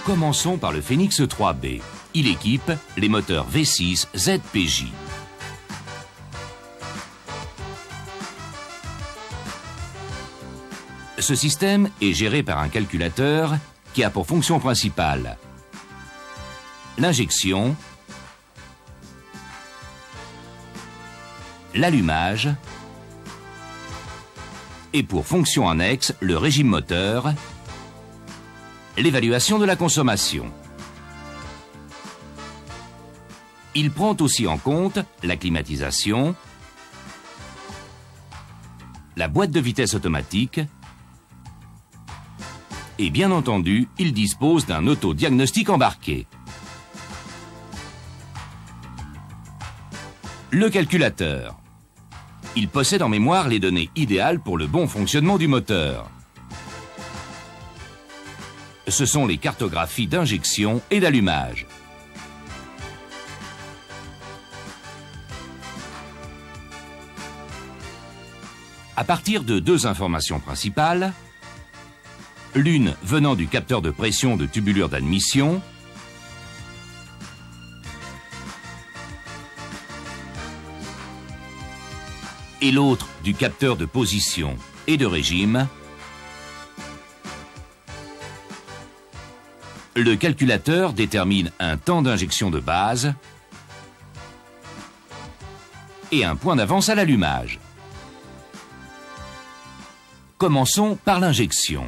Commençons par le Phénix 3B. Il équipe les moteurs V6 ZPJ. Ce système est géré par un calculateur qui a pour fonction principale l'injection, l'allumage et pour fonction annexe le régime moteur, l'évaluation de la consommation. Il prend aussi en compte la climatisation, la boîte de vitesse automatique et bien entendu, il dispose d'un autodiagnostic embarqué. Le calculateur. Il possède en mémoire les données idéales pour le bon fonctionnement du moteur. Ce sont les cartographies d'injection et d'allumage. À partir de deux informations principales, l'une venant du capteur de pression de tubulure d'admission et l'autre du capteur de position et de régime, le calculateur détermine un temps d'injection de base et un point d'avance à l'allumage. Commençons par l'injection.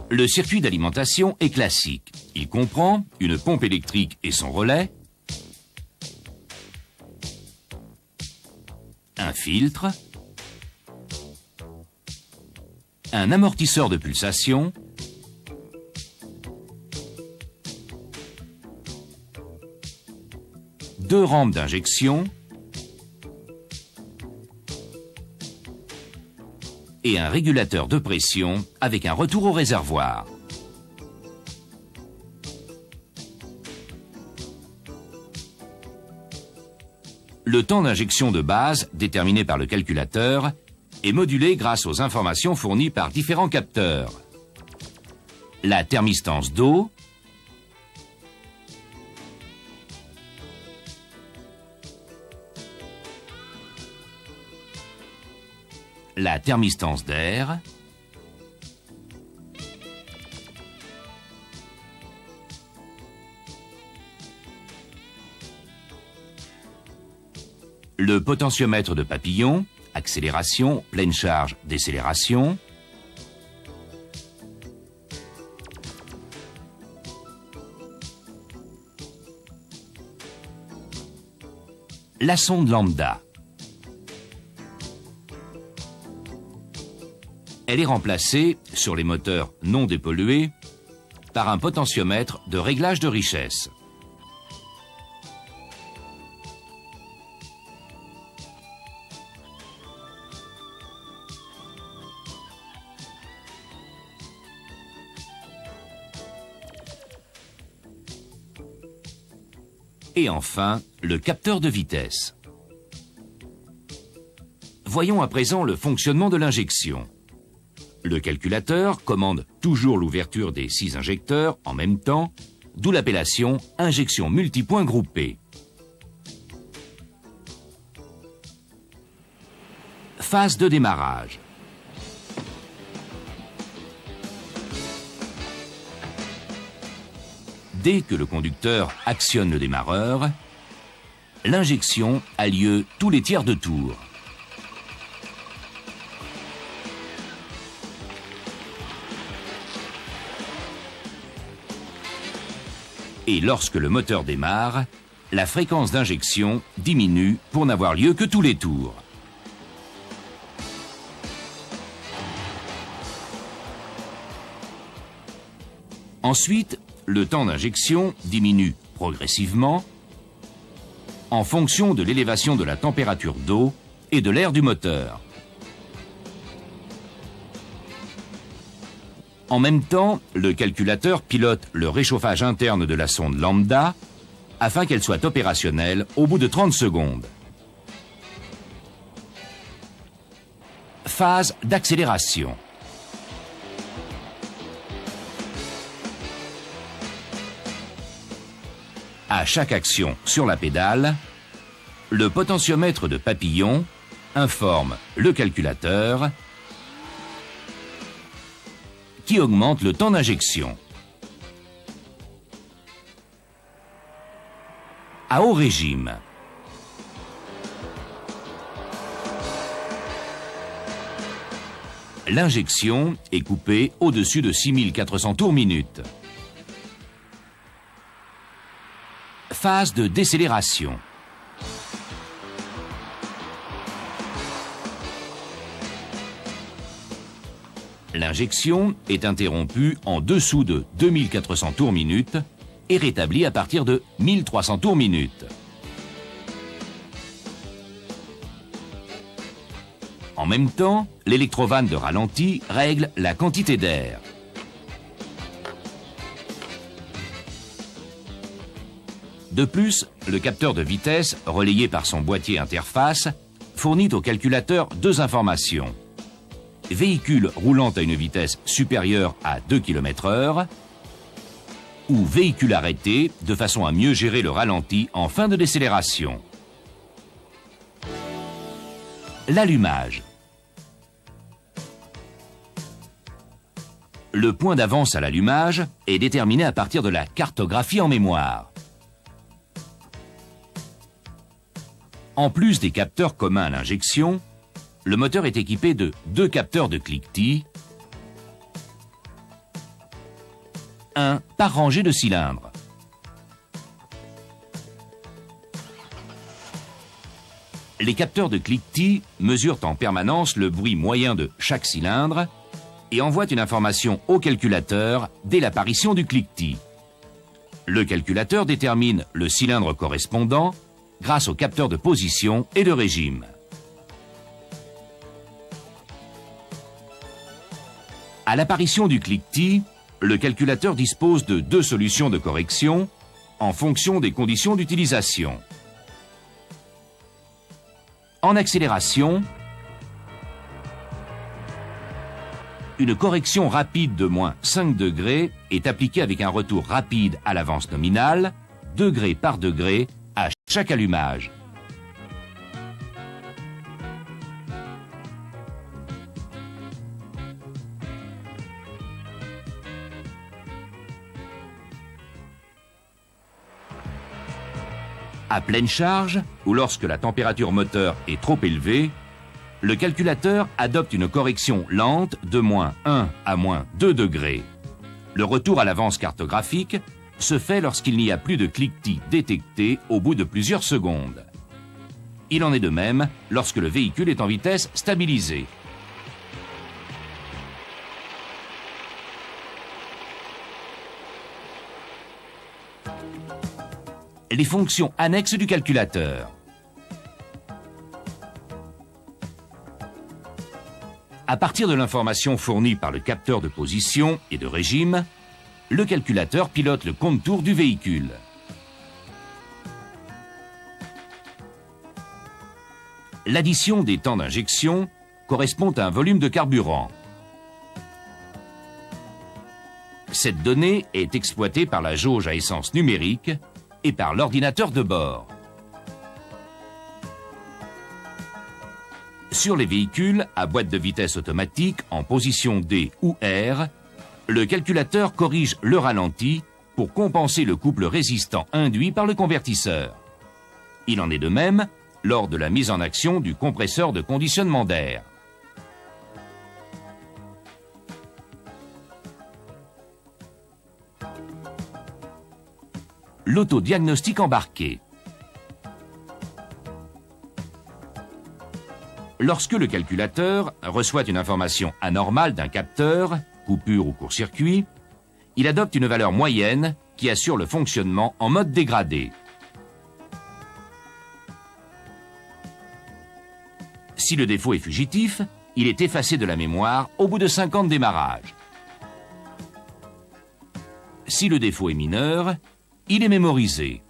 Le circuit d'alimentation est classique. Il comprend une pompe électrique et son relais, un filtre, un amortisseur de pulsation, deux rampes d'injection et un régulateur de pression avec un retour au réservoir. Le temps d'injection de base, déterminé par le calculateur, est modulé grâce aux informations fournies par différents capteurs. La thermistance d'eau, la thermistance d'air, le potentiomètre de papillon, accélération, pleine charge, décélération, la sonde lambda. Elle est remplacée, sur les moteurs non dépollués, par un potentiomètre de réglage de richesse. Et enfin, le capteur de vitesse. Voyons à présent le fonctionnement de l'injection. Le calculateur commande toujours l'ouverture des 6 injecteurs en même temps, d'où l'appellation injection multipoint groupée. Phase de démarrage. Dès que le conducteur actionne le démarreur, l'injection a lieu tous les tiers de tour. Et lorsque le moteur démarre, la fréquence d'injection diminue pour n'avoir lieu que tous les tours. Ensuite, le temps d'injection diminue progressivement en fonction de l'élévation de la température d'eau et de l'air du moteur. En même temps, le calculateur pilote le réchauffage interne de la sonde lambda afin qu'elle soit opérationnelle au bout de 30 secondes. Phase d'accélération. À chaque action sur la pédale, le potentiomètre de papillon informe le calculateur qui augmente le temps d'injection. À haut régime, l'injection est coupée au-dessus de 6400 tours minute. Phase de décélération. L'injection est interrompue en dessous de 2400 tours minute et rétablie à partir de 1300 tours minute. En même temps, l'électrovanne de ralenti règle la quantité d'air. De plus, le capteur de vitesse, relayé par son boîtier interface, fournit au calculateur deux informations. Véhicule roulant à une vitesse supérieure à 2 km/h ou véhicule arrêté de façon à mieux gérer le ralenti en fin de décélération. L'allumage. Le point d'avance à l'allumage est déterminé à partir de la cartographie en mémoire. En plus des capteurs communs à l'injection, le moteur est équipé de deux capteurs de cliquetis, un par rangée de cylindres. Les capteurs de cliquetis mesurent en permanence le bruit moyen de chaque cylindre et envoient une information au calculateur dès l'apparition du cliquetis. Le calculateur détermine le cylindre correspondant grâce aux capteurs de position et de régime. À l'apparition du cliquetis, le calculateur dispose de deux solutions de correction en fonction des conditions d'utilisation. En accélération, une correction rapide de moins 5 degrés est appliquée avec un retour rapide à l'avance nominale, degré par degré, à chaque allumage. À pleine charge, ou lorsque la température moteur est trop élevée, le calculateur adopte une correction lente de moins 1 à moins 2 degrés. Le retour à l'avance cartographique se fait lorsqu'il n'y a plus de cliquetis détectés au bout de plusieurs secondes. Il en est de même lorsque le véhicule est en vitesse stabilisée. Les fonctions annexes du calculateur. À partir de l'information fournie par le capteur de position et de régime, le calculateur pilote le compte-tours du véhicule. L'addition des temps d'injection correspond à un volume de carburant. Cette donnée est exploitée par la jauge à essence numérique et par l'ordinateur de bord. Sur les véhicules à boîte de vitesse automatique en position D ou R, le calculateur corrige le ralenti pour compenser le couple résistant induit par le convertisseur. Il en est de même lors de la mise en action du compresseur de conditionnement d'air. L'autodiagnostic embarqué. Lorsque le calculateur reçoit une information anormale d'un capteur, coupure ou court-circuit, il adopte une valeur moyenne qui assure le fonctionnement en mode dégradé. Si le défaut est fugitif, il est effacé de la mémoire au bout de 50 démarrages. Si le défaut est mineur, il est mémorisé.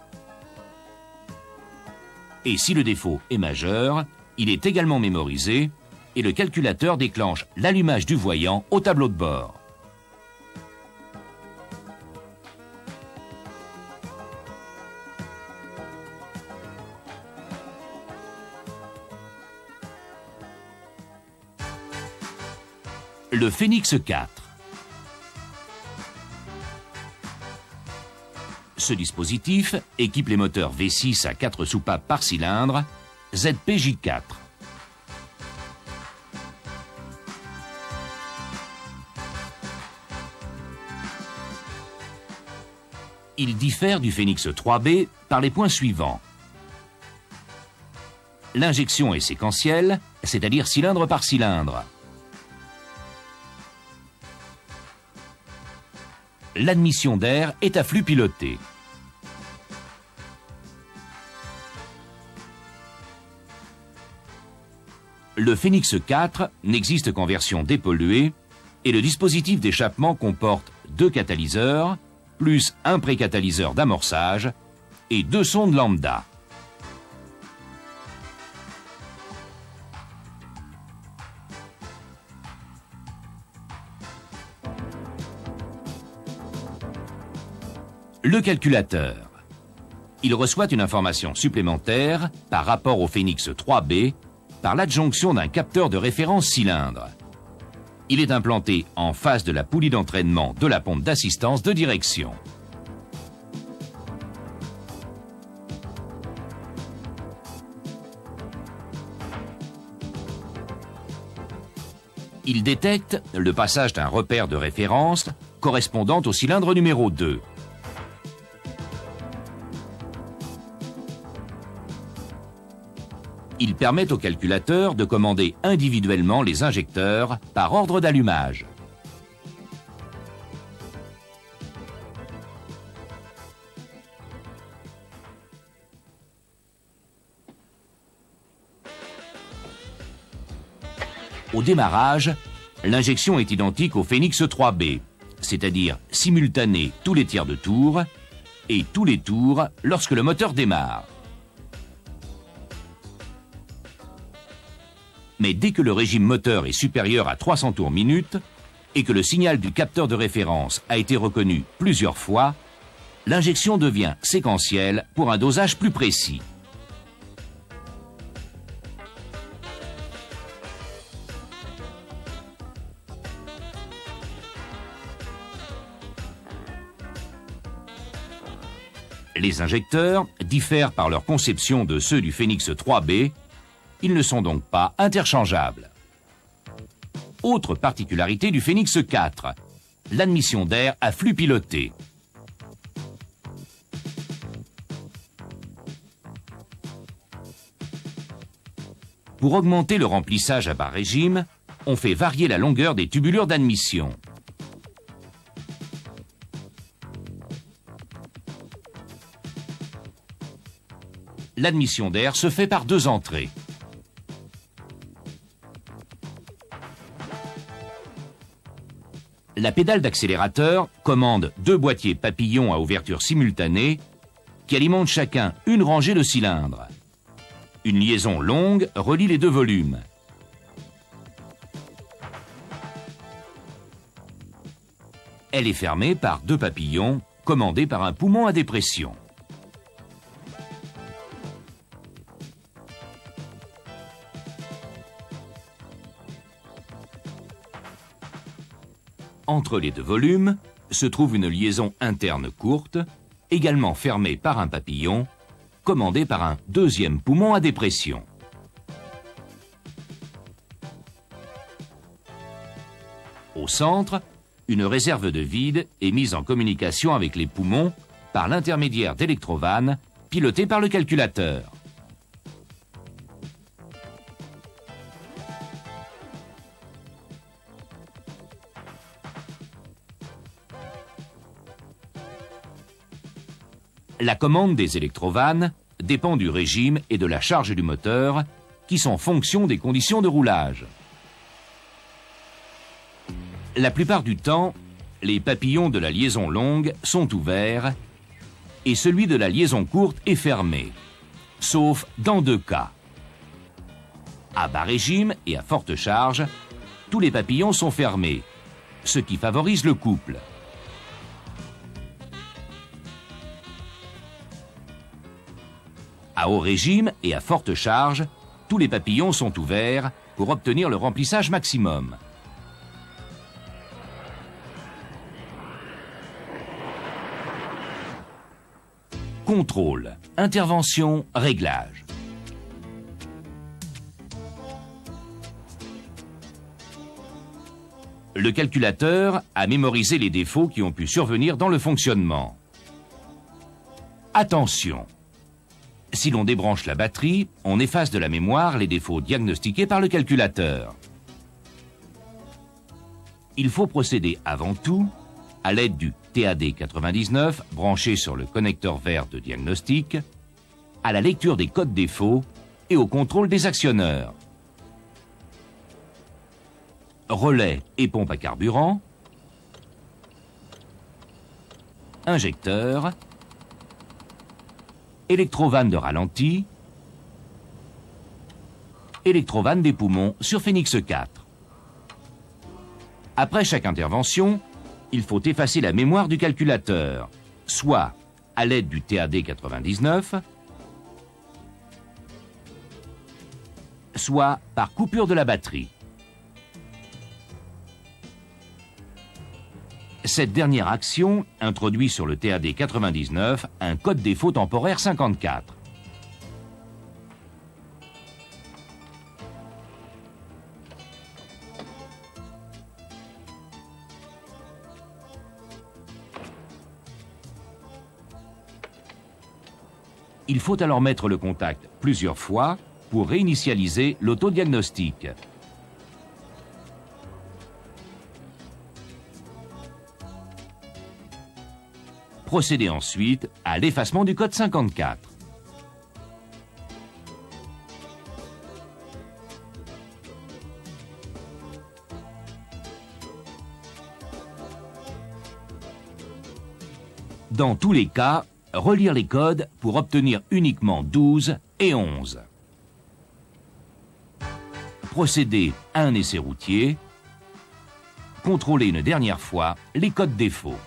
Et si le défaut est majeur, il est également mémorisé et le calculateur déclenche l'allumage du voyant au tableau de bord. Le Phénix 4. Ce dispositif équipe les moteurs V6 à 4 soupapes par cylindre, ZPJ4. Il diffère du Phénix 3B par les points suivants. L'injection est séquentielle, c'est-à-dire cylindre par cylindre. L'admission d'air est à flux piloté. Le Phénix 4 n'existe qu'en version dépolluée et le dispositif d'échappement comporte 2 catalyseurs, plus un précatalyseur d'amorçage et 2 sondes lambda. Le calculateur. Il reçoit une information supplémentaire par rapport au Phénix 3B par l'adjonction d'un capteur de référence cylindre. Il est implanté en face de la poulie d'entraînement de la pompe d'assistance de direction. Il détecte le passage d'un repère de référence correspondant au cylindre numéro 2. Il permet au calculateur de commander individuellement les injecteurs par ordre d'allumage. Au démarrage, l'injection est identique au Phénix 3B, c'est-à-dire simultanée tous les tiers de tour et tous les tours lorsque le moteur démarre. Mais dès que le régime moteur est supérieur à 300 tours minute et que le signal du capteur de référence a été reconnu plusieurs fois, l'injection devient séquentielle pour un dosage plus précis. Les injecteurs diffèrent par leur conception de ceux du Phénix 3B. Ils ne sont donc pas interchangeables. Autre particularité du Phénix 4, l'admission d'air à flux piloté. Pour augmenter le remplissage à bas régime, on fait varier la longueur des tubulures d'admission. L'admission d'air se fait par 2 entrées. La pédale d'accélérateur commande 2 boîtiers papillons à ouverture simultanée qui alimentent chacun une rangée de cylindres. Une liaison longue relie les 2 volumes. Elle est fermée par 2 papillons commandés par un poumon à dépression. Entre les 2 volumes se trouve une liaison interne courte, également fermée par un papillon, commandé par un 2e poumon à dépression. Au centre, une réserve de vide est mise en communication avec les poumons par l'intermédiaire d'électrovannes pilotées par le calculateur. La commande des électrovannes dépend du régime et de la charge du moteur, qui sont fonction des conditions de roulage. La plupart du temps, les papillons de la liaison longue sont ouverts et celui de la liaison courte est fermé, sauf dans 2 cas. À bas régime et à forte charge, tous les papillons sont fermés, ce qui favorise le couple. À haut régime et à forte charge, tous les papillons sont ouverts pour obtenir le remplissage maximum. Contrôle, intervention, réglage. Le calculateur a mémorisé les défauts qui ont pu survenir dans le fonctionnement. Attention! Si l'on débranche la batterie, on efface de la mémoire les défauts diagnostiqués par le calculateur. Il faut procéder avant tout, à l'aide du TAD99 branché sur le connecteur vert de diagnostic, à la lecture des codes défauts et au contrôle des actionneurs. Relais et pompe à carburant, injecteur, électrovanne de ralenti, électrovanne des poumons sur Phénix 4. Après chaque intervention, il faut effacer la mémoire du calculateur, soit à l'aide du TAD99, soit par coupure de la batterie. Cette dernière action introduit sur le TAD99 un code défaut temporaire 54. Il faut alors mettre le contact plusieurs fois pour réinitialiser l'autodiagnostic. Procédez ensuite à l'effacement du code 54. Dans tous les cas, relire les codes pour obtenir uniquement 12 et 11. Procédez à un essai routier. Contrôlez une dernière fois les codes défauts.